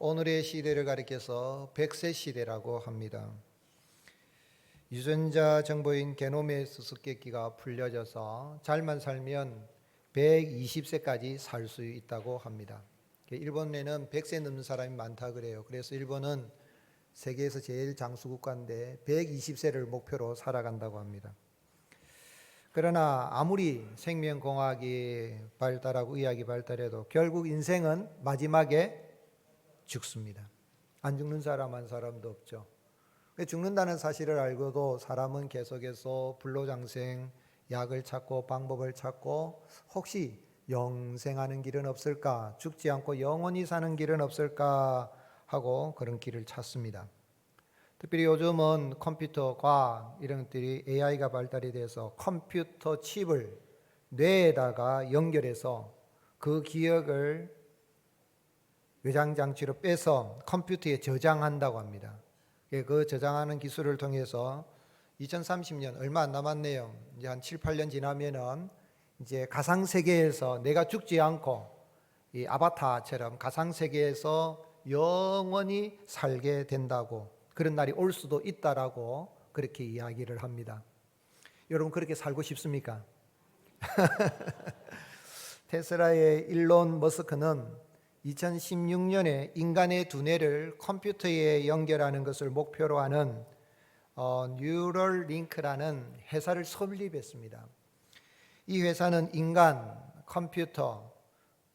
오늘의 시대를 가리켜서 100세 시대라고 합니다. 유전자 정보인 게놈의 수수께끼가 풀려져서 잘만 살면 120세까지 살 수 있다고 합니다. 일본에는 100세 넘는 사람이 많다 그래요. 그래서 일본은 세계에서 제일 장수국가인데 120세를 목표로 살아간다고 합니다. 그러나 아무리 생명공학이 발달하고 의학이 발달해도 결국 인생은 마지막에 죽습니다. 안 죽는 사람 한 사람도 없죠. 죽는다는 사실을 알고도 사람은 계속해서 불로장생, 약을 찾고 방법을 찾고 혹시 영생하는 길은 없을까, 죽지 않고 영원히 사는 길은 없을까 하고 그런 길을 찾습니다. 특별히 요즘은 컴퓨터, 과학 이런 것들이 AI가 발달이 돼서 컴퓨터 칩을 뇌에다가 연결해서 그 기억을 외장장치로 빼서 컴퓨터에 저장한다고 합니다. 그 저장하는 기술을 통해서 2030년 얼마 안 남았네요. 이제 한 7, 8년 지나면은 이제 가상세계에서 내가 죽지 않고 이 아바타처럼 가상세계에서 영원히 살게 된다고, 그런 날이 올 수도 있다라고 그렇게 이야기를 합니다. 여러분 그렇게 살고 싶습니까? 테슬라의 일론 머스크는 2016년에 인간의 두뇌를 컴퓨터에 연결하는 것을 목표로 하는 뉴럴링크라는 회사를 설립했습니다. 이 회사는 인간, 컴퓨터,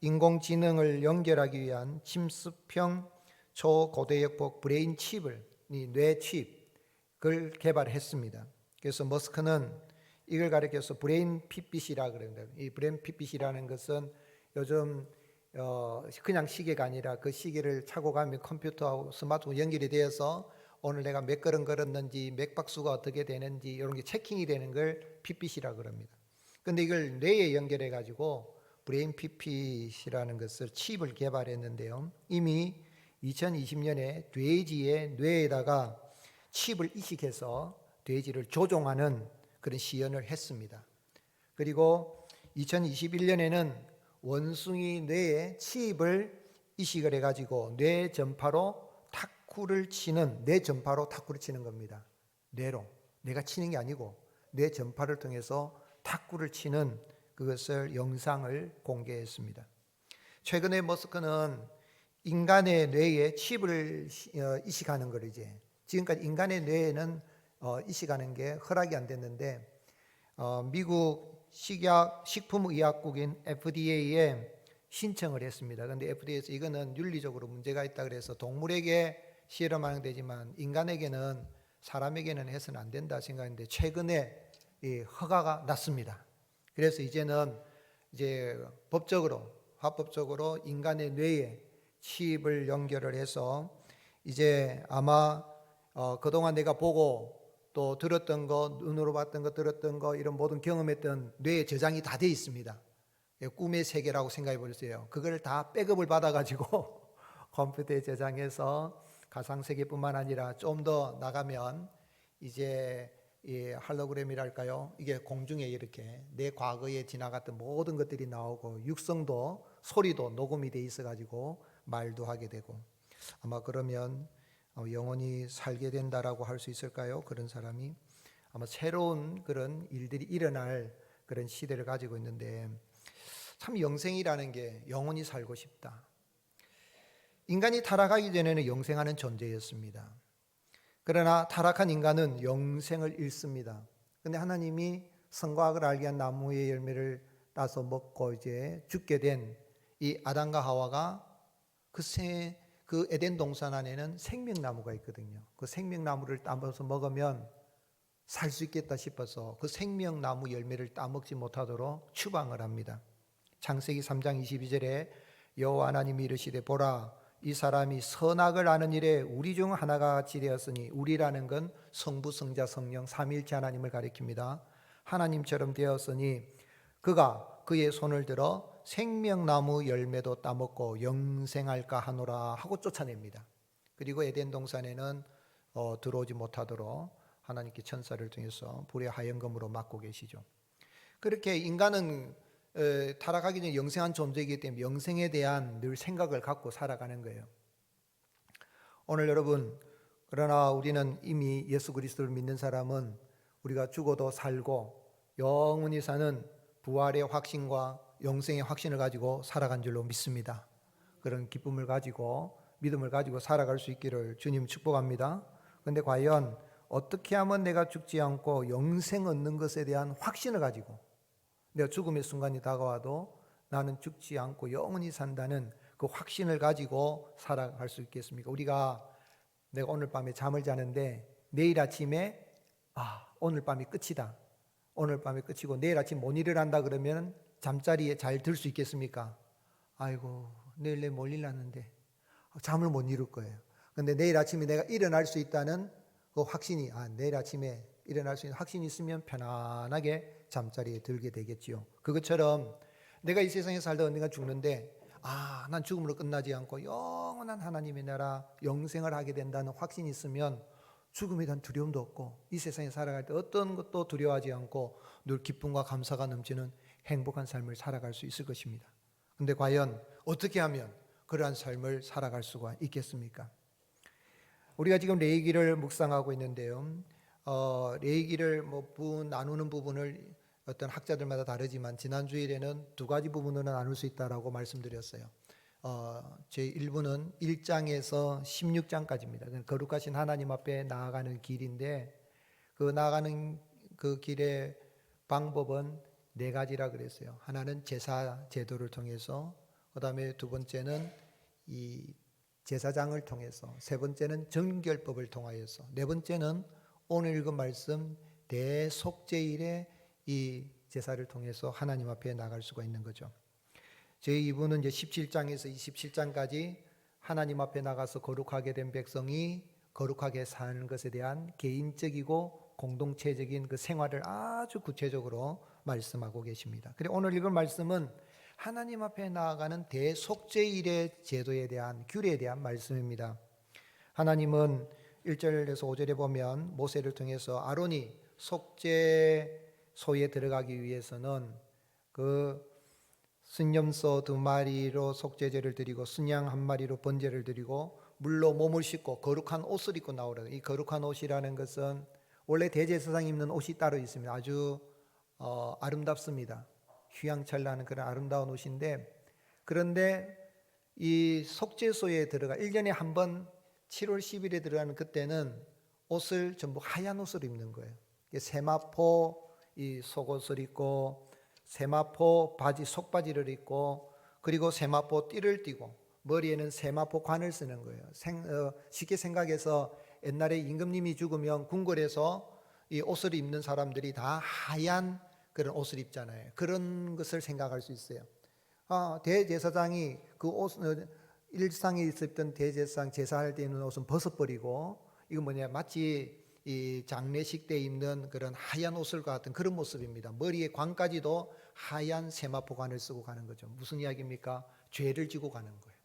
인공지능을 연결하기 위한 침습형 초고대역폭 브레인 칩을, 뇌 칩을 개발했습니다. 그래서 머스크는 이걸 가리켜서 브레인 핏빛이라 그러는데, 이 브레인 핏빛이라는 것은 요즘 그냥 시계가 아니라 그 시계를 차고 가면 컴퓨터하고 스마트폰 연결이 되어서 오늘 내가 몇 걸음 걸었는지, 맥박수가 어떻게 되는지 이런 게 체킹이 되는 걸 핏빛이라 그럽니다. 근데 이걸 뇌에 연결해 가지고 브레인 핏빛이라는 것을 칩을 개발했는데요. 이미 2020년에 돼지의 뇌에다가 칩을 이식해서 돼지를 조종하는 그런 시연을 했습니다. 그리고 2021년에는 원숭이 뇌에 칩을 이식을 해가지고 뇌 전파로 탁구를 치는 겁니다. 뇌로, 내가 치는 게 아니고 뇌 전파를 통해서 탁구를 치는 그것을 영상을 공개했습니다. 최근에 머스크는 인간의 뇌에 칩을 이식하는 걸 지금까지 인간의 뇌에는 이식하는 게 허락이 안 됐는데 미국 식품의약국인 FDA에 신청을 했습니다. 그런데 FDA에서 이거는 윤리적으로 문제가 있다 그래서 동물에게 실험하는 되지만 인간에게는, 사람에게는 해서는 안 된다 생각했는데 최근에 허가가 났습니다. 그래서 이제는 합법적으로 인간의 뇌에 칩을 연결을 해서 이제 아마 그동안 내가 보고 또 들었던 거, 눈으로 봤던 거, 들었던 거, 이런 모든 경험했던 뇌에 저장이 다 돼 있습니다. 꿈의 세계라고 생각해 보세요. 그걸 다 백업을 받아가지고 컴퓨터에 저장해서 가상세계뿐만 아니라 좀 더 나가면 이제 이 할로그램이랄까요? 이게 공중에 이렇게 내 과거에 지나갔던 모든 것들이 나오고 육성도, 소리도 녹음이 돼 있어가지고 말도 하게 되고, 아마 그러면 영원히 살게 된다라고 할 수 있을까요? 그런 사람이 아마 새로운 그런 일들이 일어날 그런 시대를 가지고 있는데, 참 영생이라는 게 영원히 살고 싶다. 인간이 타락하기 전에는 영생하는 존재였습니다. 그러나 타락한 인간은 영생을 잃습니다. 근데 하나님이 선과학을 알게 한 나무의 열매를 따서 먹고 이제 죽게 된 이 아담과 하와가 그 에덴 동산 안에는 생명나무가 있거든요. 그 생명나무를 따먹어서 먹으면 살 수 있겠다 싶어서 그 생명나무 열매를 따먹지 못하도록 추방을 합니다. 창세기 3장 22절에 여호와 하나님이 이르시되 보라, 이 사람이 선악을 아는 일에 우리 중 하나가 같이 되었으니, 우리라는 건 성부, 성자, 성령 삼위일체 하나님을 가리킵니다. 하나님처럼 되었으니 그가 그의 손을 들어 생명나무 열매도 따먹고 영생할까 하노라 하고 쫓아냅니다. 그리고 에덴 동산에는 들어오지 못하도록 하나님께 천사를 통해서 불의 하연검으로 막고 계시죠. 그렇게 인간은 타락하기 전에 영생한 존재이기 때문에 영생에 대한 늘 생각을 갖고 살아가는 거예요. 오늘 여러분, 그러나 우리는 이미 예수 그리스도를 믿는 사람은 우리가 죽어도 살고 영원히 사는 부활의 확신과 영생의 확신을 가지고 살아간 줄로 믿습니다. 그런 기쁨을 가지고 믿음을 가지고 살아갈 수 있기를 주님 축복합니다. 그런데 과연 어떻게 하면 내가 죽지 않고 영생 얻는 것에 대한 확신을 가지고 내가 죽음의 순간이 다가와도 나는 죽지 않고 영원히 산다는 그 확신을 가지고 살아갈 수 있겠습니까? 내가 오늘 밤에 잠을 자는데 내일 아침에 오늘 밤이 끝이다. 오늘 밤이 끝이고 내일 아침 못 일어난다 그러면 잠자리에 잘 들 수 있겠습니까? 아이고 내일 못 일어났는데 잠을 못 이룰 거예요. 그런데 내일 아침에 내가 일어날 수 있다는 그 확신이 내일 아침에 일어날 수 있는 확신이 있으면 편안하게 잠자리에 들게 되겠지요. 그것처럼 내가 이 세상에 살다 언젠가 죽는데 난 죽음으로 끝나지 않고 영원한 하나님의 나라 영생을 하게 된다는 확신이 있으면 죽음에 대한 두려움도 없고 이 세상에 살아갈 때 어떤 것도 두려워하지 않고 늘 기쁨과 감사가 넘치는 행복한 삶을 살아갈 수 있을 것입니다. 그런데 과연 어떻게 하면 그러한 삶을 살아갈 수가 있겠습니까? 우리가 지금 레위기를 묵상하고 있는데요. 레위기를 나누는 부분을 어떤 학자들마다 다르지만 지난 주일에는 두 가지 부분으로 나눌 수 있다라고 말씀드렸어요. 제 1부는 1장에서 16장까지입니다. 거룩하신 하나님 앞에 나아가는 길인데 그 나아가는 그 길의 방법은 네 가지라 그랬어요. 하나는 제사 제도를 통해서, 그 다음에 두 번째는 이 제사장을 통해서, 세 번째는 정결법을 통하여서, 네 번째는 오늘 읽은 말씀 대속죄일의 이 제사를 통해서 하나님 앞에 나갈 수가 있는 거죠. 저희 2부는 이제 17장에서 27장까지 하나님 앞에 나가서 거룩하게 된 백성이 거룩하게 사는 것에 대한 개인적이고 공동체적인 그 생활을 아주 구체적으로 말씀하고 계십니다. 그리고 오늘 읽은 말씀은 하나님 앞에 나아가는 대속죄일의 제도에 대한 규례에 대한 말씀입니다. 하나님은 1절에서 5절에 보면 모세를 통해서 아론이 속죄소에 들어가기 위해서는 그 순염소 2마리로 속죄제를 드리고 순양 1마리로 번제를 드리고 물로 몸을 씻고 거룩한 옷을 입고 나오라. 이 거룩한 옷이라는 것은 원래 대제사장이 입는 옷이 따로 있습니다. 아주 아름답습니다. 휘황찬란한 그런 아름다운 옷인데, 그런데 이 속죄소에 들어가 1년에 한 번 7월 10일에 들어가는 그때는 옷을 전부 하얀 옷을 입는 거예요. 세마포 이 속옷을 입고 세마포 바지 속바지를 입고 그리고 세마포 띠를 띠고 머리에는 세마포 관을 쓰는 거예요. 쉽게 생각해서 옛날에 임금님이 죽으면 궁궐에서 이 옷을 입는 사람들이 다 하얀 그런 옷을 입잖아요. 그런 것을 생각할 수 있어요. 대제사장이 그 옷, 일상에 있었던 대제사장 제사할 때 입는 옷은 벗어버리고 이건 마치 이 장례식 때 입는 그런 하얀 옷을 같은 그런 모습입니다. 머리에 관까지도 하얀 세마포 관을 쓰고 가는 거죠. 무슨 이야기입니까? 죄를 지고 가는 거예요.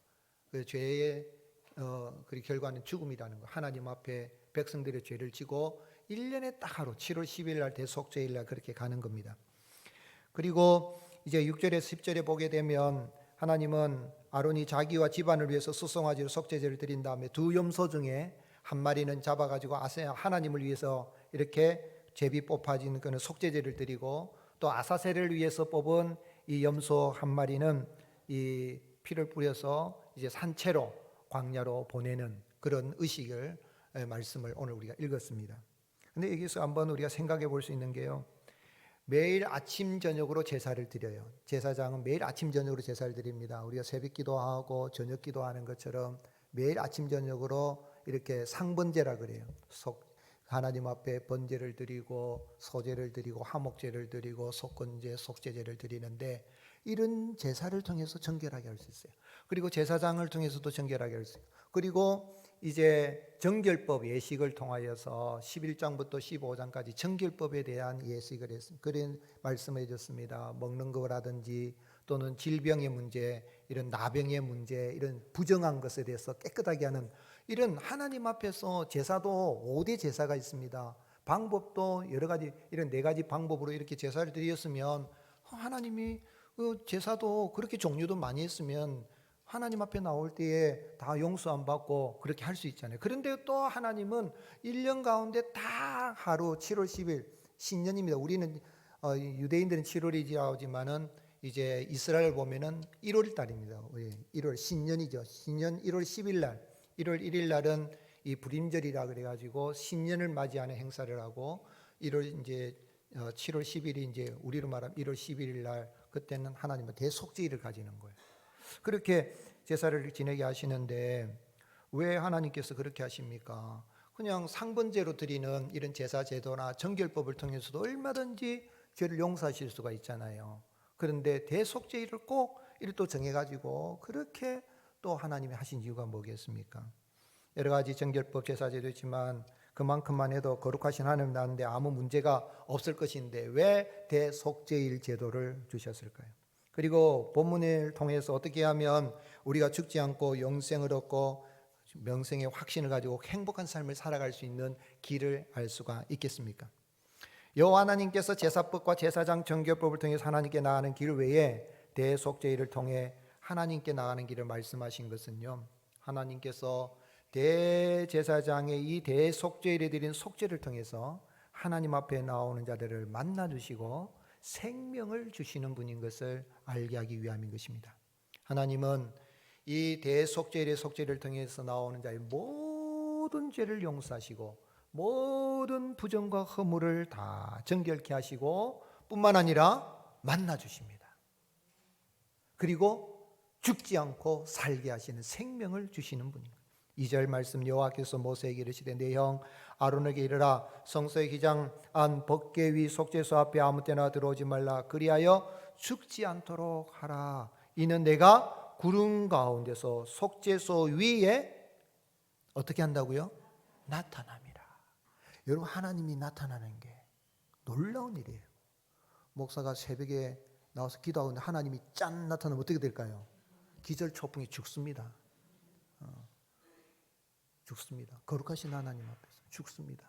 그 죄의 그 결과는 죽음이라는 거. 하나님 앞에 백성들의 죄를 지고 1년에 딱 하루 7월 10일 날 대속죄일 날 그렇게 가는 겁니다. 그리고 이제 6절에서 10절에 보게 되면 하나님은 아론이 자기와 집안을 위해서 수송아지로 속죄제를 드린 다음에 두 염소 중에 한 마리는 잡아가지고 하나님을 위해서 이렇게 제비 뽑아진 그는 속죄제를 드리고 또 아사셀을 위해서 뽑은 이 염소 한 마리는 이 피를 뿌려서 이제 산채로 광야로 보내는 그런 의식을 말씀을 오늘 우리가 읽었습니다. 근데 여기서 한번 우리가 생각해 볼 수 있는 게요. 매일 아침 저녁으로 제사를 드려요. 제사장은 매일 아침 저녁으로 제사를 드립니다. 우리가 새벽 기도하고 저녁 기도하는 것처럼 매일 아침 저녁으로 이렇게 상번제라 그래요. 하나님 앞에 번제를 드리고 소제를 드리고 화목제를 드리고 속건제, 속죄제를 드리는데 이런 제사를 통해서 정결하게 할 수 있어요. 그리고 제사장을 통해서도 정결하게 할 수 있어요. 그리고 이제 정결법 예식을 통하여서 11장부터 15장까지 정결법에 대한 예식을 했습니다. 그런 말씀해 줬습니다. 먹는 거라든지 또는 질병의 문제, 이런 나병의 문제, 이런 부정한 것에 대해서 깨끗하게 하는 이런 하나님 앞에서 제사도 5대 제사가 있습니다. 방법도 여러 가지 이런 4가지 방법으로 이렇게 제사를 드렸으면 하나님이 제사도 그렇게 종류도 많이 했으면 하나님 앞에 나올 때에 다 용서 안 받고 그렇게 할 수 있잖아요. 그런데 또 하나님은 1년 가운데 다 하루 7월 10일 신년입니다. 우리는 유대인들은 7월이라고 하지만은 이제 이스라엘 보면은 1월 달입니다. 1월 신년이죠. 신년 1월 10일 날, 1월 1일 날은 이 불임절이라 그래가지고 신년을 맞이하는 행사를 하고 1월 이제 7월 10일이 이제 우리로 말하면 1월 11일 날 그때는 하나님은 대속죄일을 가지는 거예요. 그렇게 제사를 지내게 하시는데 왜 하나님께서 그렇게 하십니까? 그냥 상번제로 드리는 이런 제사 제도나 정결법을 통해서도 얼마든지 죄를 용서하실 수가 있잖아요. 그런데 대속죄일을 꼭 이를 또 정해가지고 그렇게 또 하나님이 하신 이유가 뭐겠습니까? 여러 가지 정결법 제사 제도 있지만 그만큼만 해도 거룩하신 하나님 나는데 아무 문제가 없을 것인데 왜 대속죄일 제도를 주셨을까요? 그리고 본문을 통해서 어떻게 하면 우리가 죽지 않고 영생을 얻고 명생의 확신을 가지고 행복한 삶을 살아갈 수 있는 길을 알 수가 있겠습니까? 여호와 하나님께서 제사법과 제사장 정결법을 통해서 하나님께 나아가는 길 외에 대속죄일을 통해 하나님께 나아가는 길을 말씀하신 것은요, 하나님께서 대제사장의 이 대속죄일에 드린 속죄를 통해서 하나님 앞에 나오는 자들을 만나주시고 생명을 주시는 분인 것을 알게 하기 위함인 것입니다. 하나님은 이 대속죄일의 속죄를 통해서 나오는 자의 모든 죄를 용서하시고 모든 부정과 허물을 다 정결케 하시고 뿐만 아니라 만나주십니다. 그리고 죽지 않고 살게 하시는 생명을 주시는 분입니다. 2절 말씀 여호와께서 모세에게 이르시되 내 형 아론에게 이르라 성소의 기장 안 법궤 위 속죄소 앞에 아무 때나 들어오지 말라 그리하여 죽지 않도록 하라. 이는 내가 구름 가운데서 속죄소 위에 어떻게 한다고요? 나타남이라. 여러분 하나님이 나타나는 게 놀라운 일이에요. 목사가 새벽에 나와서 기도하는데 하나님이 짠 나타나면 어떻게 될까요? 기절초풍이 죽습니다. 죽습니다. 거룩하신 하나님 앞에서 죽습니다.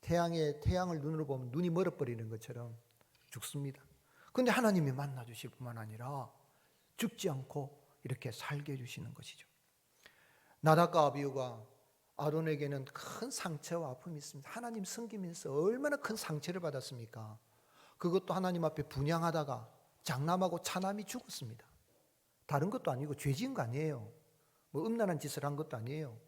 태양을 눈으로 보면 눈이 멀어버리는 것처럼 죽습니다. 그런데 하나님이 만나주실 뿐만 아니라 죽지 않고 이렇게 살게 해주시는 것이죠. 나답과 아비후가 아론에게는 큰 상처와 아픔이 있습니다. 하나님 섬기면서 얼마나 큰 상처를 받았습니까? 그것도 하나님 앞에 분향하다가 장남하고 차남이 죽었습니다. 다른 것도 아니고 죄 지은 거 아니에요. 뭐 음란한 짓을 한 것도 아니에요.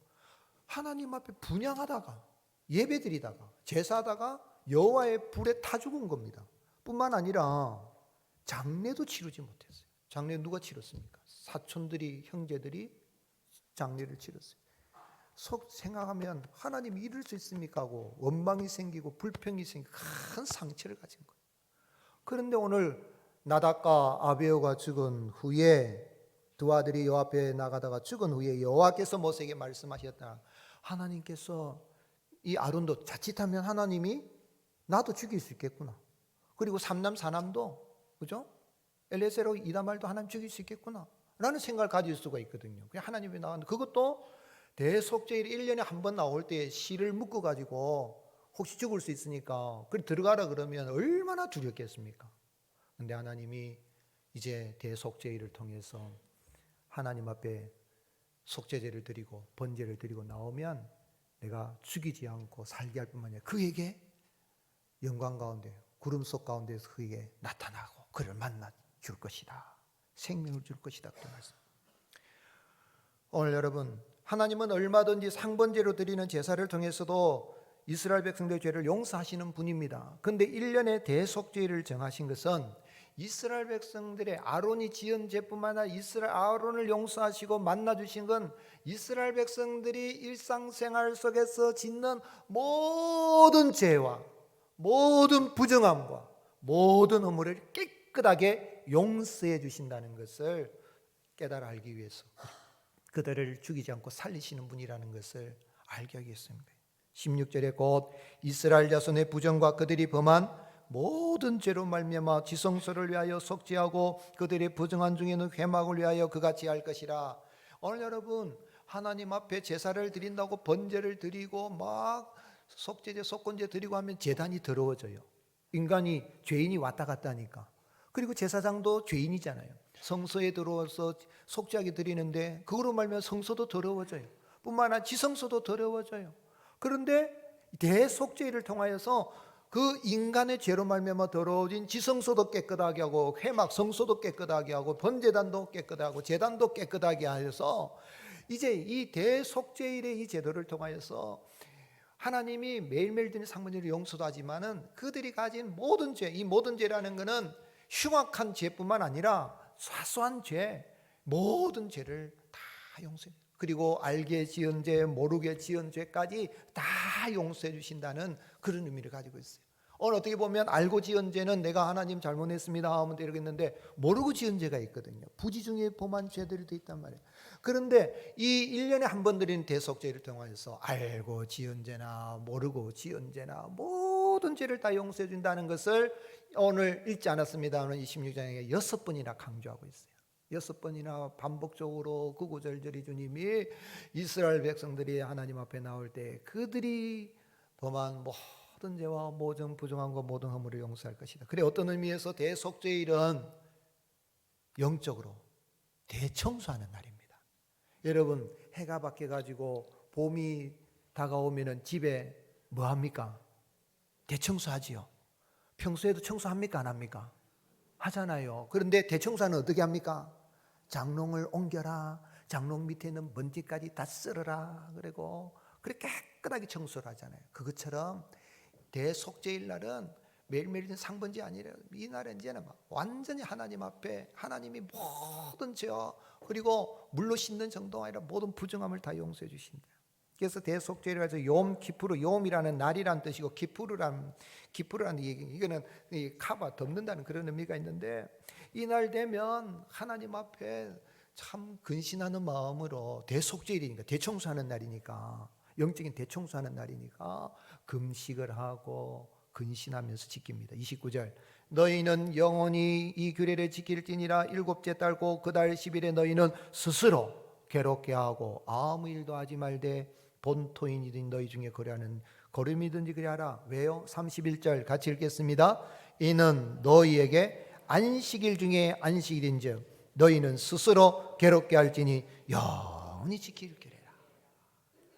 하나님 앞에 분향하다가 예배드리다가 제사하다가 여호와의 불에 타 죽은 겁니다. 뿐만 아니라 장례도 치르지 못했어요. 장례 누가 치렀습니까? 사촌들이 형제들이 장례를 치렀어요. 속 생각하면 하나님이 이럴 수 있습니까 하고 원망이 생기고 불평이 생기고 큰 상처를 가진 거예요. 그런데 오늘 나답과 아비후가 죽은 후에 두 아들이 여호와 앞에 나가다가 죽은 후에 여호와께서 모세에게 말씀하셨다. 하나님께서 이 아론도 자칫하면 하나님이 나도 죽일 수 있겠구나. 그리고 삼남 사남도 그죠? 엘레세로 이다말도 하나님 죽일 수 있겠구나 라는 생각을 가질 수가 있거든요. 하나님이 나왔는데 그것도 대속죄일 1년에 한 번 나올 때 실을 묶어가지고 혹시 죽을 수 있으니까 그래 들어가라 그러면 얼마나 두렵겠습니까? 그런데 하나님이 이제 대속죄일을 통해서 하나님 앞에 속죄제를 드리고 번제를 드리고 나오면 내가 죽이지 않고 살게 할 뿐만 아니라 그에게 영광 가운데 구름 속 가운데서 그에게 나타나고 그를 만나 줄 것이다. 생명을 줄 것이다. 그 말씀. 오늘 여러분 하나님은 얼마든지 상번제로 드리는 제사를 통해서도 이스라엘 백성들의 죄를 용서하시는 분입니다. 그런데 1년의 대속죄를 정하신 것은 이스라엘 백성들의 아론이 지은 죄뿐만 아니라 이스라엘 아론을 용서하시고 만나주신 건 이스라엘 백성들이 일상생활 속에서 짓는 모든 죄와 모든 부정함과 모든 허물을 깨끗하게 용서해 주신다는 것을 깨달아 알기 위해서 그들을 죽이지 않고 살리시는 분이라는 것을 알게 하겠습니다. 16절에 곧 이스라엘 자손의 부정과 그들이 범한 모든 죄로 말미암아 지성소를 위하여 속죄하고 그들의 부정한 중에는 회막을 위하여 그같이 할 것이라. 오늘 여러분 하나님 앞에 제사를 드린다고 번제를 드리고 막 속죄제 속건제 드리고 하면 제단이 더러워져요. 인간이 죄인이 왔다 갔다 하니까. 그리고 제사장도 죄인이잖아요. 성소에 들어와서 속죄하게 드리는데 그거로 말미암아 성소도 더러워져요. 뿐만 아니라 지성소도 더러워져요. 그런데 대속죄를 통하여서 그 인간의 죄로 말미암아 더러워진 지성소도 깨끗하게 하고 회막 성소도 깨끗하게 하고 번제단도 깨끗하게 하고 제단도 깨끗하게 하여서 이제 이 대속죄일의 이 제도를 통하여서 하나님이 매일매일 드리는 상분제를 용서도 하지만은 그들이 가진 모든 죄, 이 모든 죄라는 것은 흉악한 죄뿐만 아니라 사소한 죄, 모든 죄를 다 용서해요. 그리고 알게 지은 죄, 모르게 지은 죄까지 다 용서해 주신다는 그런 의미를 가지고 있어요. 오늘 어떻게 보면 알고 지은 죄는 내가 하나님 잘못했습니다 하면 되겠는데 모르고 지은 죄가 있거든요. 부지 중에 범한 죄들이 돼 있단 말이에요. 그런데 이 1년에 한 번 드리는 대속죄를 통해서 알고 지은 죄나 모르고 지은 죄나 모든 죄를 다 용서해 준다는 것을 오늘 읽지 않았습니다. 오늘 26장에 6번이나 강조하고 있어요. 6번이나 반복적으로 구구절절히 주님이 이스라엘 백성들이 하나님 앞에 나올 때 그들이 범한 모든 죄와 모든 부정함과 모든 허물을 용서할 것이다. 그래 어떤 의미에서 대속죄일은 영적으로 대청소하는 날입니다. 여러분 해가 바뀌어가지고 봄이 다가오면은 집에 뭐 합니까? 대청소하지요. 평소에도 청소합니까? 안 합니까? 하잖아요. 그런데 대청소는 어떻게 합니까? 장롱을 옮겨라. 장롱 밑에 있는 먼지까지 다 쓸어라. 그리고 그렇게 깨끗하게 청소를 하잖아요. 그것처럼 대속죄일 날은 매일매일 상번제 아니라 이 날은 이제는 완전히 하나님 앞에 하나님이 모든 죄와 그리고 물로 씻는 정도가 아니라 모든 부정함을 다 용서해 주신다. 그래서 대속죄를 해서 욤 키푸르, 욤이라는 날이란 뜻이고 키푸르라는 얘기, 이거는 이 카바 덮는다는 그런 의미가 있는데 이 날 되면 하나님 앞에 참 근신하는 마음으로 대속죄일이니까 대청소하는 날이니까 영적인 대청소하는 날이니까 금식을 하고 근신하면서 지킵니다. 29절 너희는 영원히 이 규례를 지킬지니라. 일곱째 달고 그 달 10일에 너희는 스스로 괴롭게 하고 아무 일도 하지 말되 본토인이든 너희 중에 거래하는 거름이든지 그리하라. 왜요? 31절 같이 읽겠습니다. 이는 너희에게 안식일 중에 안식일인즉 너희는 스스로 괴롭게 할지니 영원히 지킬 규례라.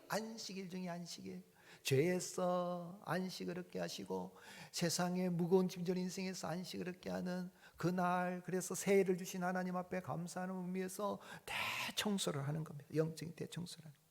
안식일 중에 안식일, 죄에서 안식을 얻게 하시고 세상의 무거운 짐진 인생에서 안식을 얻게 하는 그날, 그래서 새해를 주신 하나님 앞에 감사하는 의미에서 대청소를 하는 겁니다. 영적인 대청소를 하는.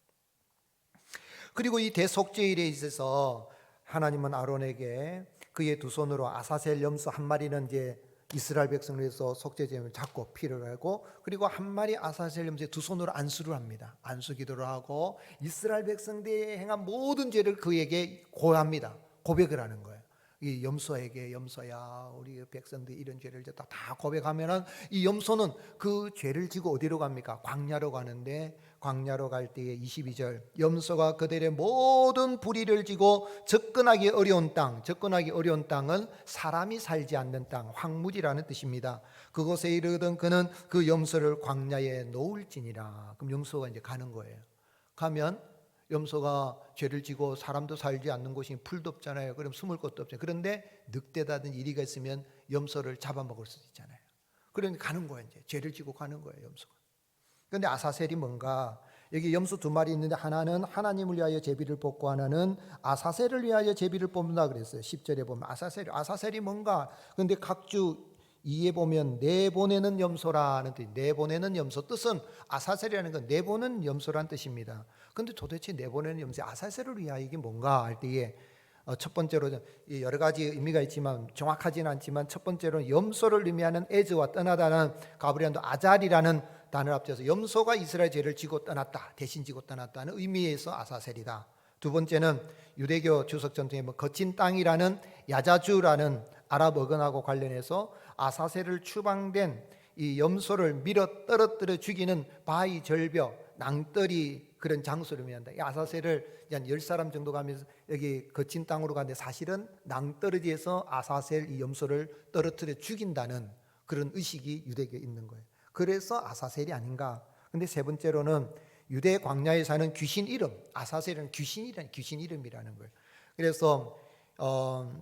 그리고 이 대속죄일에 있어서 하나님은 아론에게 그의 두 손으로 아사셀 염소 한 마리는 이제 이스라엘 백성을 위해서 속죄제물을 잡고 피를 하고, 그리고 한 마리 아사셀 염소에 두 손으로 안수를 합니다. 안수 기도를 하고 이스라엘 백성들이 행한 모든 죄를 그에게 고합니다. 고백을 하는 거예요. 이 염소에게 염소야 우리 백성들이 이런 죄를 졌다 다 고백하면은 이 염소는 그 죄를 지고 어디로 갑니까? 광야로 가는데, 광야로 갈 때에 22절 염소가 그들의 모든 불의를 지고 접근하기 어려운 땅, 접근하기 어려운 땅은 사람이 살지 않는 땅, 황무지라는 뜻입니다. 그곳에 이르거든 그는 그 염소를 광야에 놓을지니라. 그럼 염소가 이제 가는 거예요. 가면 염소가 죄를 지고 사람도 살지 않는 곳이 풀도 없잖아요. 그럼 숨을 곳도 없잖아요. 그런데 늑대다든 이리가 있으면 염소를 잡아먹을 수 있잖아요. 그러니까 가는 거예요. 이제 죄를 지고 가는 거예요, 염소가. 그런데 아사셀이 뭔가, 여기 염소 두 마리 있는데 하나는 하나님을 위하여 제비를 뽑고 하나는 아사셀을 위하여 제비를 뽑는다 그랬어요. 10절에 보면 아사셀이 뭔가. 그런데 각주 2에 보면 내보내는 염소라는 뜻, 내보내는 염소 뜻은 아사셀이라는 건 내보내는 염소라는 뜻입니다. 그런데 도대체 내보내는 염소, 아사셀을 위하여 이게 뭔가 할 때에 첫 번째로 여러 가지 의미가 있지만 정확하지는 않지만 첫 번째로는 염소를 의미하는 에즈와 떠나다는 가브리안도 아잘이라는 단어를 합쳐서 염소가 이스라엘 죄를 지고 떠났다, 대신 지고 떠났다는 의미에서 아사셀이다. 두 번째는 유대교 주석 전통에 거친 땅이라는 야자주라는 아랍 어근하고 관련해서 아사셀을 추방된 이 염소를 밀어 떨어뜨려 죽이는 바위 절벽, 낭떠리 그런 장소를 의미한다. 이 아사셀을 한 10사람 정도 가면서 여기 거친 땅으로 가는데 사실은 낭떠러지에서 아사셀 이 염소를 떨어뜨려 죽인다는 그런 의식이 유대교에 있는 거예요. 그래서 아사셀이 아닌가. 근데 세 번째로는 유대 광야에 사는 귀신 이름, 아사셀은 귀신 이름이라는 거예요. 그래서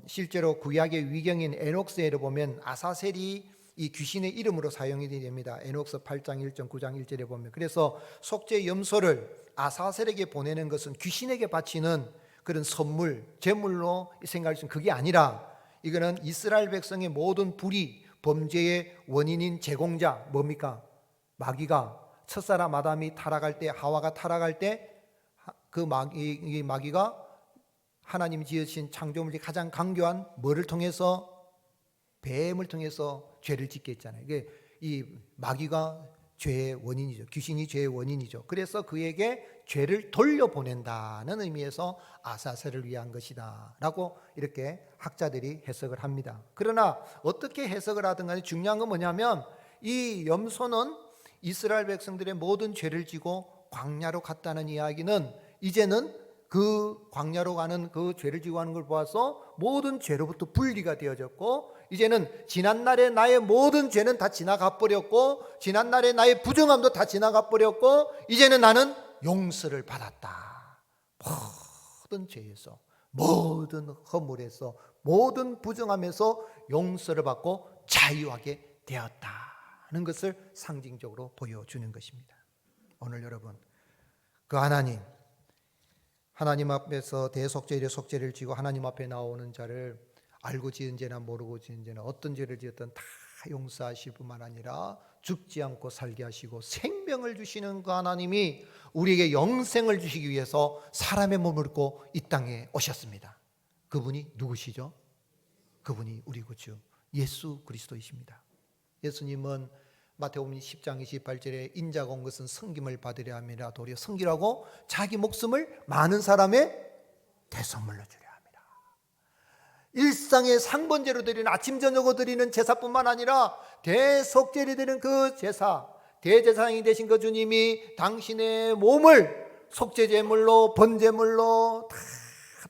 실제로 구약의 위경인 에녹스에를 보면 아사셀이 이 귀신의 이름으로 사용이 됩니다. 에녹서 8장 1절 9장 1절에 보면. 그래서 속죄 염소를 아사셀에게 보내는 것은 귀신에게 바치는 그런 선물, 제물로 생각할 수 있는 그게 아니라 이거는 이스라엘 백성의 모든 불의, 범죄의 원인인 제공자 뭡니까? 마귀가 첫사람 아담이 타락할 때, 하와가 타락할 때 그 마귀가 하나님 지으신 창조물 중 가장 강교한 뭐를 통해서? 뱀을 통해서 죄를 짓게 했잖아요. 이게 이 마귀가 죄의 원인이죠. 귀신이 죄의 원인이죠. 그래서 그에게 죄를 돌려보낸다는 의미에서 아사셀을 위한 것이다 라고 이렇게 학자들이 해석을 합니다. 그러나 어떻게 해석을 하든 간에 중요한 건 뭐냐면 이 염소는 이스라엘 백성들의 모든 죄를 지고 광야로 갔다는 이야기는 이제는 그 광야로 가는 그 죄를 지고 하는 걸 보아서 모든 죄로부터 분리가 되어졌고, 이제는 지난날의 나의 모든 죄는 다 지나가 버렸고, 지난날의 나의 부정함도 다 지나가 버렸고, 이제는 나는 용서를 받았다. 모든 죄에서, 모든 허물에서, 모든 부정함에서 용서를 받고 자유하게 되었다는 것을 상징적으로 보여주는 것입니다. 오늘 여러분, 그 하나님 앞에서 대속죄의 속죄를 지고 하나님 앞에 나오는 자를 알고 지은 죄나 모르고 지은 죄나 어떤 죄를 지었든 다 용서하실 뿐만 아니라 죽지 않고 살게 하시고 생명을 주시는 그 하나님이 우리에게 영생을 주시기 위해서 사람의 몸을 입고 이 땅에 오셨습니다. 그분이 누구시죠? 그분이 우리 구주 예수 그리스도이십니다. 예수님은 마태복음 10장 28절에 인자가 온 것은 섬김을 받으려 함이라 도리어 섬기라고 자기 목숨을 많은 사람의 대선물로 주려 합니다. 일상의 상번제로 드리는 아침 저녁으로 드리는 제사뿐만 아니라 대속죄를 드리는 그 제사, 대제사장이 되신 그 주님이 당신의 몸을 속죄제물로 번제물로 다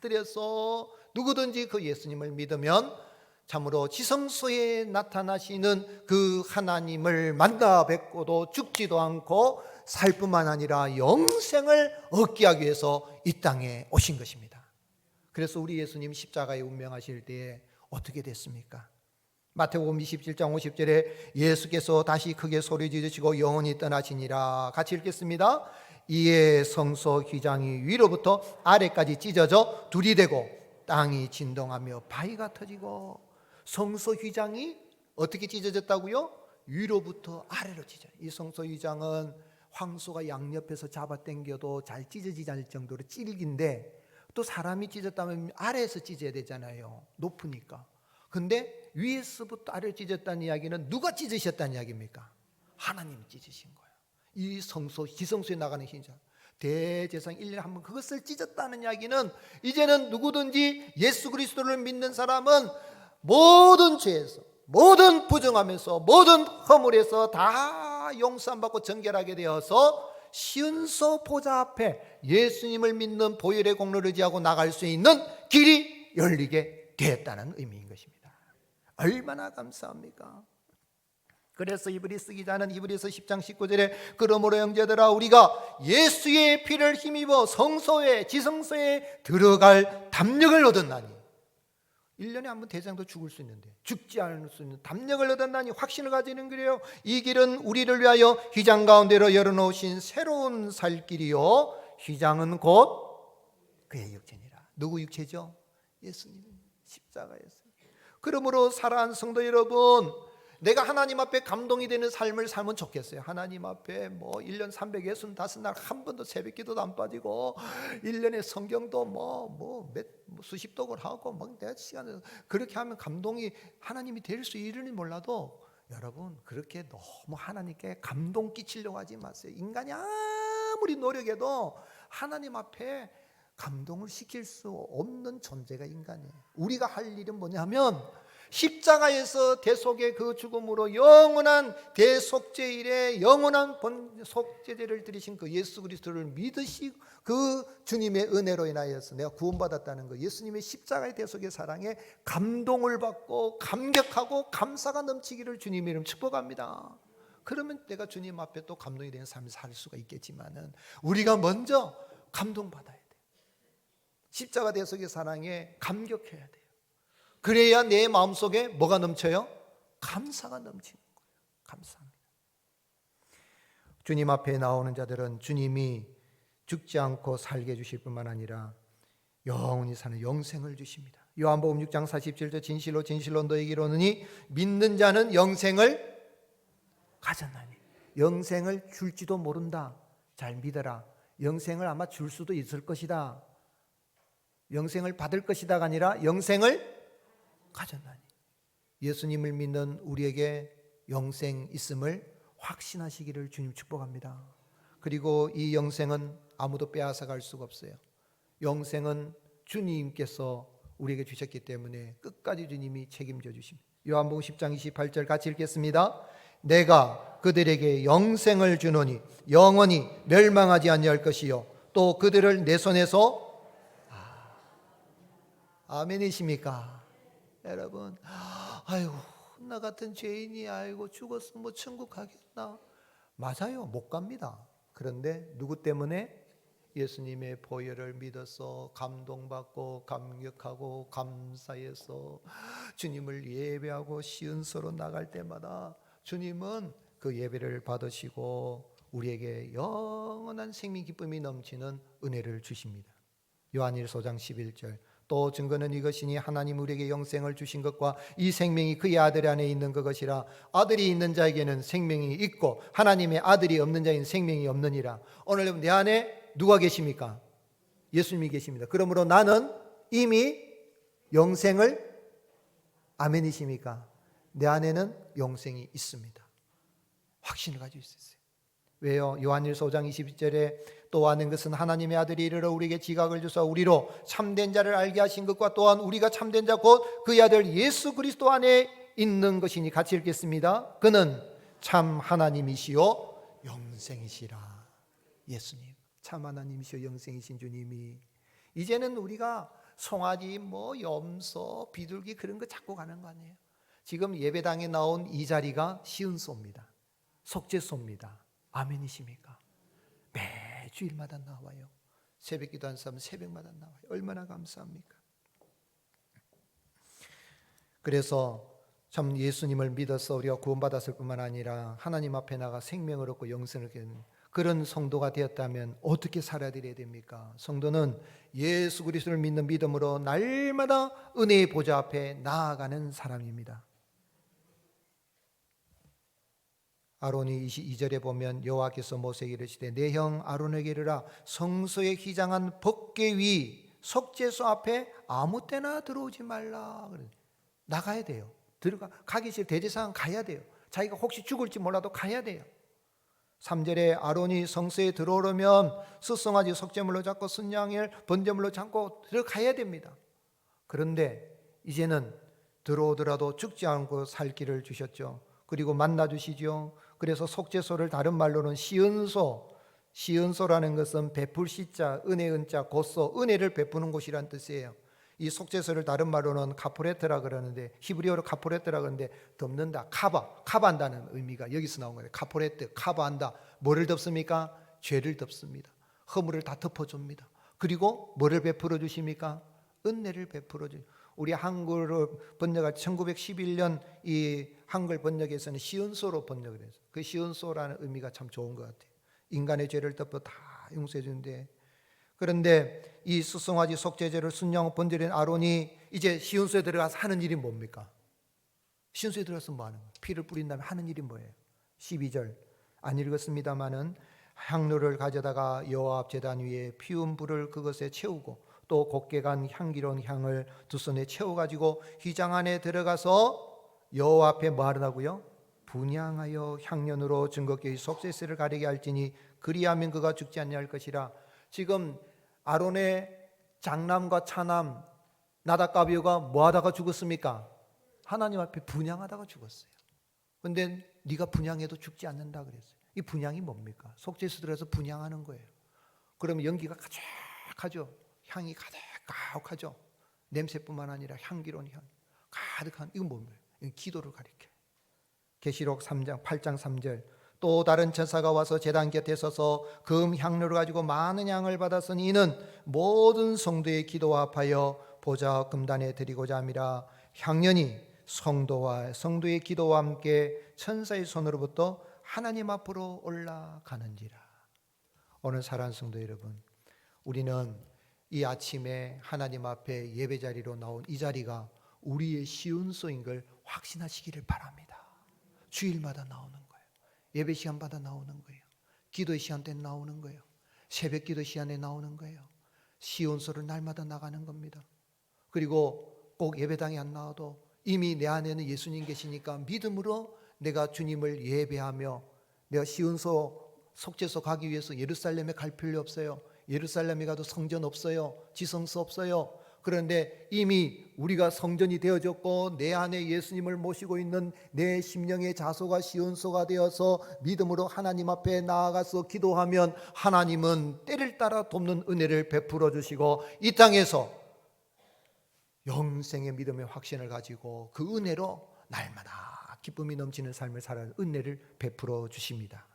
드려서 누구든지 그 예수님을 믿으면 참으로 지성소에 나타나시는 그 하나님을 만나 뵙고도 죽지도 않고 살 뿐만 아니라 영생을 얻게 하기 위해서 이 땅에 오신 것입니다. 그래서 우리 예수님 십자가에 운명하실 때에 어떻게 됐습니까? 마태복음 27장 50절에 예수께서 다시 크게 소리 지르시고 영원히 떠나시니라. 같이 읽겠습니다. 이에 성소 휘장이 위로부터 아래까지 찢어져 둘이 되고 땅이 진동하며 바위가 터지고. 성소 휘장이 어떻게 찢어졌다고요? 위로부터 아래로 찢어요. 이 성소 휘장은 황소가 양옆에서 잡아당겨도 잘 찢어지지 않을 정도로 질긴데, 또 사람이 찢었다면 아래에서 찢어야 되잖아요. 높으니까. 근데 위에서부터 아래로 찢었다는 이야기는 누가 찢으셨다는 이야기입니까? 하나님이 찢으신 거예요. 이 성소, 지성소에 나가는 휘장, 대제사장 1년에 한 번 그것을 찢었다는 이야기는 이제는 누구든지 예수 그리스도를 믿는 사람은 모든 죄에서, 모든 부정함에서, 모든 허물에서 다 용서받고 정결하게 되어서 시은소 보좌 앞에 예수님을 믿는 보혈의 공로를 의지하고 나갈 수 있는 길이 열리게 되었다는 의미인 것입니다. 얼마나 감사합니까? 그래서 이브리스 기자는 이브리서 10장 19절에 그러므로 형제들아 우리가 예수의 피를 힘입어 성소에, 지성소에 들어갈 담력을 얻었나니. 1년에 한 번 대장도 죽을 수 있는데 죽지 않을 수 있는 담력을 얻었나니 확신을 가지는 길이요 이 길은 우리를 위하여 휘장 가운데로 열어놓으신 새로운 살 길이요 휘장은 곧 그의 육체니라. 누구 육체죠? 예수님 십자가에서. 그러므로 사랑하는 성도 여러분, 내가 하나님 앞에 감동이 되는 삶을 살면 좋겠어요. 하나님 앞에 1년 365날 한 번도 새벽 기도도 안 빠지고 1년에 성경도 수십 독을 하고 내 시간에 그렇게 하면 감동이 하나님이 될 수 있으니 몰라도 여러분 그렇게 너무 하나님께 감동 끼치려고 하지 마세요. 인간이 아무리 노력해도 하나님 앞에 감동을 시킬 수 없는 존재가 인간이에요. 우리가 할 일은 뭐냐면 십자가에서 대속의 그 죽음으로 영원한 대속죄일에 영원한 속죄제를 드리신 그 예수 그리스도를 믿으시고 그 주님의 은혜로 인하여서 내가 구원받았다는 거, 예수님의 십자가의 대속의 사랑에 감동을 받고 감격하고 감사가 넘치기를 주님의 이름 축복합니다. 그러면 내가 주님 앞에 또 감동이 되는 삶을 살 수가 있겠지만은 우리가 먼저 감동받아야 돼요. 십자가 대속의 사랑에 감격해야 돼요. 그래야 내 마음속에 뭐가 넘쳐요? 감사가 넘치는 거예요. 감사합니다. 주님 앞에 나오는 자들은 주님이 죽지 않고 살게 해주실 뿐만 아니라 영원히 사는 영생을 주십니다. 요한복음 6장 47절 진실로 진실로 너희에게 이르노니 믿는 자는 영생을 가졌나니. 영생을 줄지도 모른다. 잘 믿어라. 영생을 아마 줄 수도 있을 것이다. 영생을 받을 것이다가 아니라 영생을 가졌나니. 예수님을 믿는 우리에게 영생 있음을 확신하시기를 주님 축복합니다. 그리고 이 영생은 아무도 빼앗아 갈 수가 없어요. 영생은 주님께서 우리에게 주셨기 때문에 끝까지 주님이 책임져 주십니다. 요한복음 10장 28절 같이 읽겠습니다. 내가 그들에게 영생을 주노니 영원히 멸망하지 아니할 것이요 또 그들을 내 손에서 아멘이십니까? 여러분, 아이고 나 같은 죄인이 아이고 죽었으면 뭐 천국 가겠나? 맞아요, 못 갑니다. 그런데 누구 때문에? 예수님의 보혈을 믿어서 감동받고 감격하고 감사해서 주님을 예배하고 시은소로 나갈 때마다 주님은 그 예배를 받으시고 우리에게 영원한 생명 기쁨이 넘치는 은혜를 주십니다. 요한일서 5장 11절 또 증거는 이것이니 하나님 우리에게 영생을 주신 것과 이 생명이 그의 아들 안에 있는 그것이라. 아들이 있는 자에게는 생명이 있고 하나님의 아들이 없는 자에게는 생명이 없느니라. 오늘 내 안에 누가 계십니까? 예수님이 계십니다. 그러므로 나는 이미 영생을 아멘이십니까? 내 안에는 영생이 있습니다. 확신을 가지고 있었어요. 왜요? 요한일서 5장 22절에 또 아는 것은 하나님의 아들이 이르러 우리에게 지각을 주사 우리로 참된 자를 알게 하신 것과 또한 우리가 참된 자 곧 그의 아들 예수 그리스도 안에 있는 것이니 같이 읽겠습니다. 그는 참 하나님이시요 영생이시라. 예수님 참 하나님이시요 영생이신 주님이 이제는 우리가 송아지 뭐 염소 비둘기 그런 거 잡고 가는 거 아니에요. 지금 예배당에 나온 이 자리가 시은소입니다. 속죄소입니다. 아멘이십니까? 매주일마다 나와요. 새벽 기도한 사람은 새벽마다 나와요. 얼마나 감사합니까? 그래서 참 예수님을 믿어서 우리가 구원받았을 뿐만 아니라 하나님 앞에 나가 생명을 얻고 영생을 얻게 되는 그런 성도가 되었다면 어떻게 살아야 됩니까? 성도는 예수 그리스도를 믿는 믿음으로 날마다 은혜의 보좌 앞에 나아가는 사람입니다. 아론이 22절에 보면 여호와께서 모세에게 이르시되 내 형 아론에게 이르라 성소에 휘장한 법궤 위 속죄소 앞에 아무 때나 들어오지 말라. 나가야 돼요. 가기 싫을 대제사장 가야 돼요. 자기가 혹시 죽을지 몰라도 가야 돼요. 3절에 아론이 성소에 들어오려면 스송아지 속죄물로 잡고 순양을 번제물로 잡고 들어가야 됩니다. 그런데 이제는 들어오더라도 죽지 않고 살 길을 주셨죠. 그리고 만나주시죠. 그래서 속죄소를 다른 말로는 시은소, 시은소라는 것은 베풀 시자, 은혜 은자, 곧소, 은혜를 베푸는 곳이란 뜻이에요. 이 속죄소를 다른 말로는 카포레트라 그러는데 히브리어로 카포레트라 그러는데 덮는다, 카바한다는 의미가 여기서 나온 거예요. 카포레트, 카바한다. 뭐를 덮습니까? 죄를 덮습니다. 허물을 다 덮어줍니다. 그리고 뭐를 베풀어 주십니까? 은혜를 베풀어 주. 우리 한글을 번역할 1911년 이 한글 번역에서는 시은소로 번역을 했어요. 그 시은소라는 의미가 참 좋은 것 같아요. 인간의 죄를 덮어 다 용서해 주는데, 그런데 이 수송아지 속죄제를 순양 번제된 아론이 이제 시은소에 들어가서 하는 일이 뭡니까? 시은소에 들어가서 뭐 하는 거예요? 피를 뿌린 다음에 하는 일이 뭐예요? 12절 안 읽었습니다마는 향로를 가져다가 여호와 앞 제단 위에 피운 불을 그것에 채우고 또 곱게 간 향기로운 향을 두 손에 채워가지고 휘장 안에 들어가서 여호와 앞에 뭐 하라고요? 분향하여 향년으로 증거궤의 속죄세를 가리게 할지니 그리하면 그가 죽지 않냐 할 것이라. 지금 아론의 장남과 차남 나답과 아비후가 뭐 하다가 죽었습니까? 하나님 앞에 분향하다가 죽었어요. 그런데 네가 분향해도 죽지 않는다 그랬어요. 이 분향이 뭡니까? 속죄소 들어가서 분향하는 거예요. 그러면 연기가 가득하죠. 향이 가득하죠. 냄새뿐만 아니라 향기로운 향 가득한, 이건 뭡니까? 이건 기도를 가리켜요. 계시록 8장 3절 또 다른 천사가 와서 제단 곁에 서서 금 향료를 가지고 많은 양을 받았으니 이는 모든 성도의 기도와 합하여 보좌 금단에 드리고자 함이라. 향년이 성도와 성도의 기도와 함께 천사의 손으로부터 하나님 앞으로 올라가는지라. 오늘 사랑하는 성도 여러분, 우리는 이 아침에 하나님 앞에 예배 자리로 나온 이 자리가 우리의 시운소인 걸 확신하시기를 바랍니다. 주일마다 나오는 거예요. 예배 시간마다 나오는 거예요. 기도 시간 때 나오는 거예요. 새벽 기도 시간에 나오는 거예요. 시온소를 날마다 나가는 겁니다. 그리고 꼭 예배당에 안 나와도 이미 내 안에는 예수님 계시니까 믿음으로 내가 주님을 예배하며 내가 시온소 속죄소 가기 위해서 예루살렘에 갈 필요 없어요. 예루살렘에 가도 성전 없어요. 지성소 없어요. 그런데 이미 우리가 성전이 되어졌고 내 안에 예수님을 모시고 있는 내 심령의 자소가 시온소가 되어서 믿음으로 하나님 앞에 나아가서 기도하면 하나님은 때를 따라 돕는 은혜를 베풀어 주시고 이 땅에서 영생의 믿음의 확신을 가지고 그 은혜로 날마다 기쁨이 넘치는 삶을 살아가는 은혜를 베풀어 주십니다.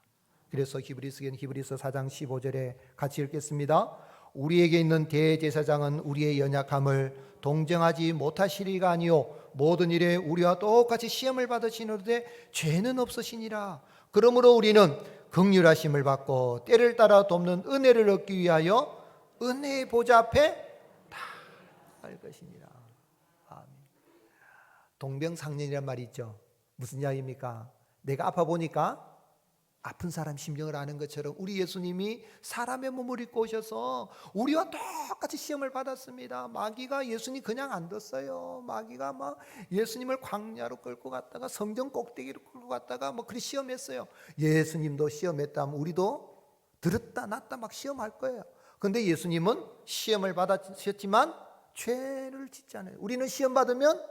그래서 히브리서 4장 15절에 같이 읽겠습니다. 우리에게 있는 대제사장은 우리의 연약함을 동정하지 못하시리가 아니요 모든 일에 우리와 똑같이 시험을 받으시는데 죄는 없으시니라. 그러므로 우리는 긍휼하심을 받고 때를 따라 돕는 은혜를 얻기 위하여 은혜의 보좌 앞에 나아갈 것이니라. 아멘. 동병상련이란 말이 있죠. 무슨 이야기입니까? 내가 아파 보니까 아픈 사람 심정을 아는 것처럼 우리 예수님이 사람의 몸을 입고 오셔서 우리와 똑같이 시험을 받았습니다. 마귀가 예수님 그냥 안 뒀어요. 마귀가 막 예수님을 광야로 끌고 갔다가 성전 꼭대기로 끌고 갔다가 뭐 그리 시험했어요. 예수님도 시험했다면 우리도 들었다 놨다 막 시험할 거예요. 그런데 예수님은 시험을 받으셨지만 죄를 짓지 않아요. 우리는 시험 받으면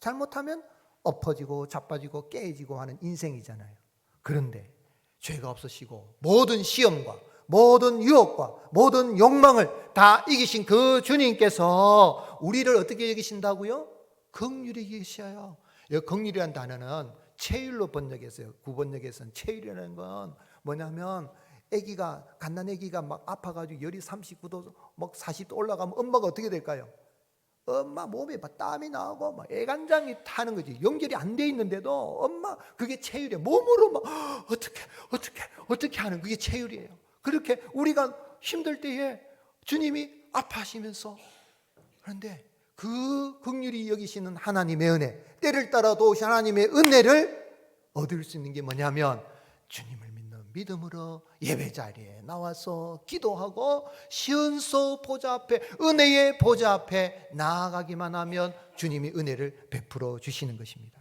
잘못하면 엎어지고 자빠지고 깨지고 하는 인생이잖아요. 그런데 죄가 없으시고 모든 시험과 모든 유혹과 모든 욕망을 다 이기신 그 주님께서 우리를 어떻게 여기신다고요? 긍휼히 여기셔요. 긍휼이라는 단어는 체휼로 번역했어요. 구번역에서는 체휼이라는 건 뭐냐면 갓난 아기가 막 아파가지고 열이 39도 막 40도 올라가면 엄마가 어떻게 될까요? 엄마 몸에 막 땀이 나고 막 애간장이 타는 거지. 연결이 안 돼 있는데도 엄마 그게 체휼이에요. 몸으로 막 어떻게 하는 그게 체휼이에요. 그렇게 우리가 힘들 때에 주님이 아파하시면서 그런데 그 긍휼히 여기시는 하나님의 은혜, 때를 따라 도우신 하나님의 은혜를 얻을 수 있는 게 뭐냐면 주님을 믿는 믿음으로 예배 자리에 나와서 기도하고 시온소 보좌 앞에 은혜의 보좌 앞에 나아가기만 하면 주님이 은혜를 베풀어 주시는 것입니다.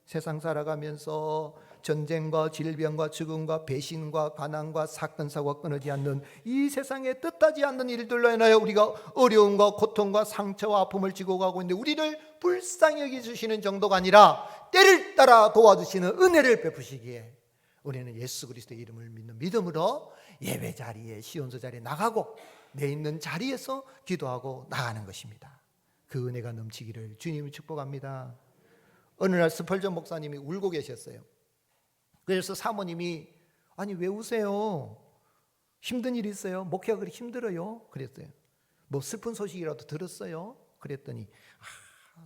세상 살아가면서 전쟁과 질병과 죽음과 배신과 가난과 사건 사고가 끊어지지 않는 이 세상에 뜻하지 않는 일들로 인하여 우리가 어려움과 고통과 상처와 아픔을 지고 가고 있는데 우리를 불쌍히 여기주시는 정도가 아니라 때를 따라 도와주시는 은혜를 베푸시기에 우리는 예수 그리스도의 이름을 믿는 믿음으로 예배 자리에 시온소 자리에 나가고 내 있는 자리에서 기도하고 나가는 것입니다. 그 은혜가 넘치기를 주님을 축복합니다. 어느 날 스펄전 목사님이 울고 계셨어요. 그래서 사모님이 아니 왜 우세요? 힘든 일 있어요? 목회가 그렇게 힘들어요? 그랬어요. 뭐 슬픈 소식이라도 들었어요? 그랬더니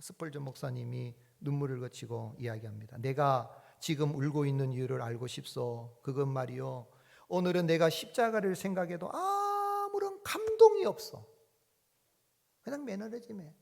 스펄전 목사님이 눈물을 거치고 이야기합니다. 내가 지금 울고 있는 이유를 알고 싶소. 그건 말이요, 오늘은 내가 십자가를 생각해도 아무런 감동이 없어. 그냥 매너리즘에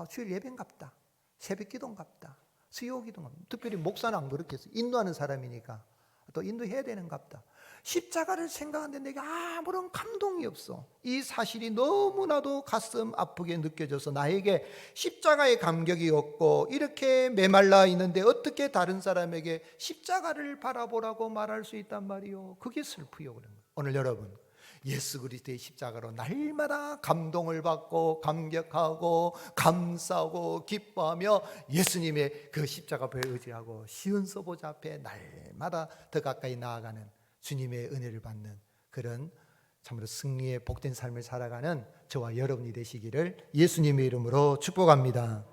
주일 예배인갑다, 새벽 기도인갑다, 수요 기도인갑다. 특별히 목사는 안 그렇겠어요. 인도하는 사람이니까 또 인도해야 되는갑다. 십자가를 생각하는데 내게 아무런 감동이 없어. 이 사실이 너무나도 가슴 아프게 느껴져서 나에게 십자가의 감격이 없고 이렇게 메말라 있는데 어떻게 다른 사람에게 십자가를 바라보라고 말할 수 있단 말이요. 그게 슬프요. 오늘 여러분 예수 그리스도의 십자가로 날마다 감동을 받고 감격하고 감사하고 기뻐하며 예수님의 그 십자가 앞에 의지하고 시온소 보좌 앞에 날마다 더 가까이 나아가는 주님의 은혜를 받는 그런 참으로 승리의 복된 삶을 살아가는 저와 여러분이 되시기를 예수님의 이름으로 축복합니다.